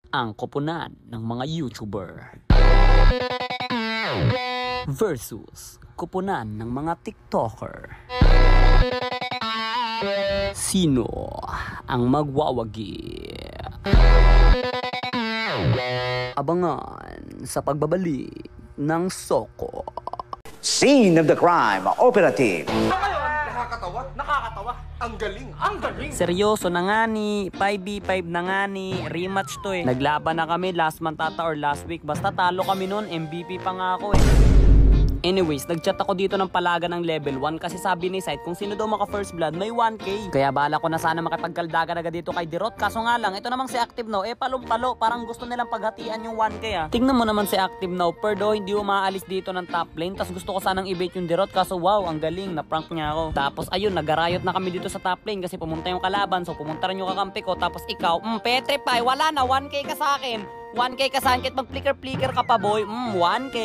ang koponan ng mga YouTuber versus koponan ng mga TikToker. Sino ang magwawagi? Abangan sa pagbabalik ng Soko. Scene of the crime, operative. Nakakatawa? Nakakatawa? Ang galing! Ang galing! Seryoso na nga ni, 5v5 na nga ni, rematch to eh. Naglaban na kami last month ata or last week. Basta talo kami noon, MVP pa nga ako eh. Anyways, nagchat ako dito ng palaga ng level 1 kasi sabi ni Site kung sino daw maka first blood may 1k. Kaya bala ko na sana makipagkaldagan agad dito kay Dirot. Kaso nga lang, ito namang si Active Now, palong-palo, parang gusto nilang paghatian yung 1k ah. Tingnan mo naman si Active Now, perdo hindi umaalis dito ng top lane. Tapos gusto ko sanang i-bait yung Dirot kaso wow, ang galing, na-prank niya ako. Tapos ayun, nagarayot na kami dito sa top lane kasi pumunta yung kalaban. So pumunta rin yung kakampi ko. Tapos ikaw, petrify, wala na, 1k ka sa akin. 1k ka saan, kahit mag-flicker-flicker ka pa boy, 1k.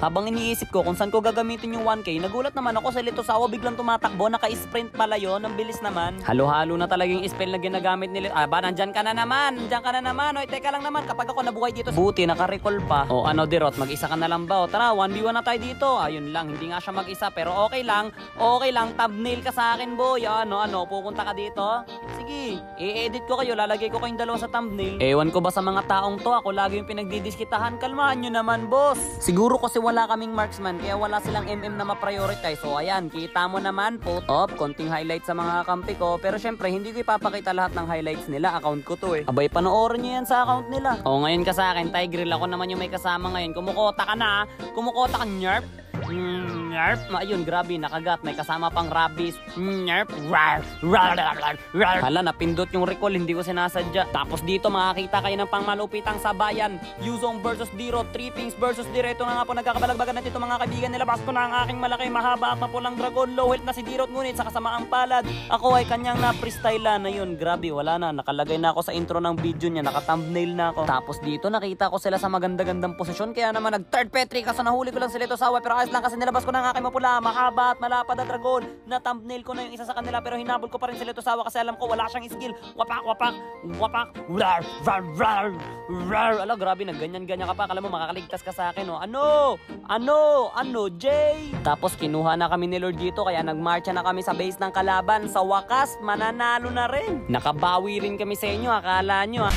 Habang iniisip ko kung saan ko gagamitin yung 1k, nagulat naman ako sa Litosawa biglang tumatakbo, naka-sprint pala yun, ang bilis naman. Halo-halo na talaga yung spell na ginagamit nila. Nandyan ka na naman, Oy, teka lang naman, kapag ako nabuhay dito, buti, naka-recall pa. O ano Dirot, mag-isa ka na lang ba? O tara, 1v1 na tayo dito. Ayun lang, hindi nga siya mag-isa, pero okay lang, thumbnail ka sa akin boy. Ano, pupunta ka dito? Sige, i-edit ko kayo, lalagay ko kayong dalawa sa thumbnail. Ewan ko ba sa mga taong to, ako lagi yung pinagdidiskitahan. Kalmahan nyo naman boss. Siguro kasi wala kaming marksman kaya wala silang MM na ma-prioritize. So ayan, kita mo naman, put up konting highlights sa mga kampi ko. Pero syempre hindi ko ipapakita lahat ng highlights nila, account ko to eh. Abay, panoorin nyo yan sa account nila. O ngayon ka sa akin, Tigreal, ako naman yung may kasama ngayon. Kumukota ka na, nyarp. Nyarp. Ayun, grabe, nakagat. May kasama pang rabies. Nyarp. Hala, napindot yung recall, hindi ko sinasadya. Tapos dito makakita kayo ng pangmalupitang sabayan. Yuzong versus Dirot, Trippings versus Dirot. Ito na nga po, nagkakabalagbagan na dito mga kaibigan. Nilabas ko na ang aking malaki, mahaba at mapulang dragon. Low health na si Dirot, ngunit sa kasamaang palad, ako ay kanyang na-freestylean. Ayun, grabe, wala na. Nakalagay na ako sa intro ng video niya, naka-thumbnail na ako. Tapos dito nakita ko sila sa maganda-gandang posisyon. Kaya naman nag-third petri, kaso nahuli ko lang sila ito sa pero ayos lang kasi nilabas ko na ang aking mapula, mahaba at malapad na dragon. Na thumbnail ko na yung isa sa kanila pero hinabol ko pa rin sila ito sawa kasi alam ko wala siyang skill. Wapak. Ala, grabe, nagganyan-ganyan ka pa. Alam mo, makakaligtas ka sa akin, oh. Ano, Jay? Tapos kinuha na kami ni Lord dito kaya nagmarcha na kami sa base ng kalaban. Sa wakas, mananalo na rin. Nakabawi rin kami sa inyo, akala nyo,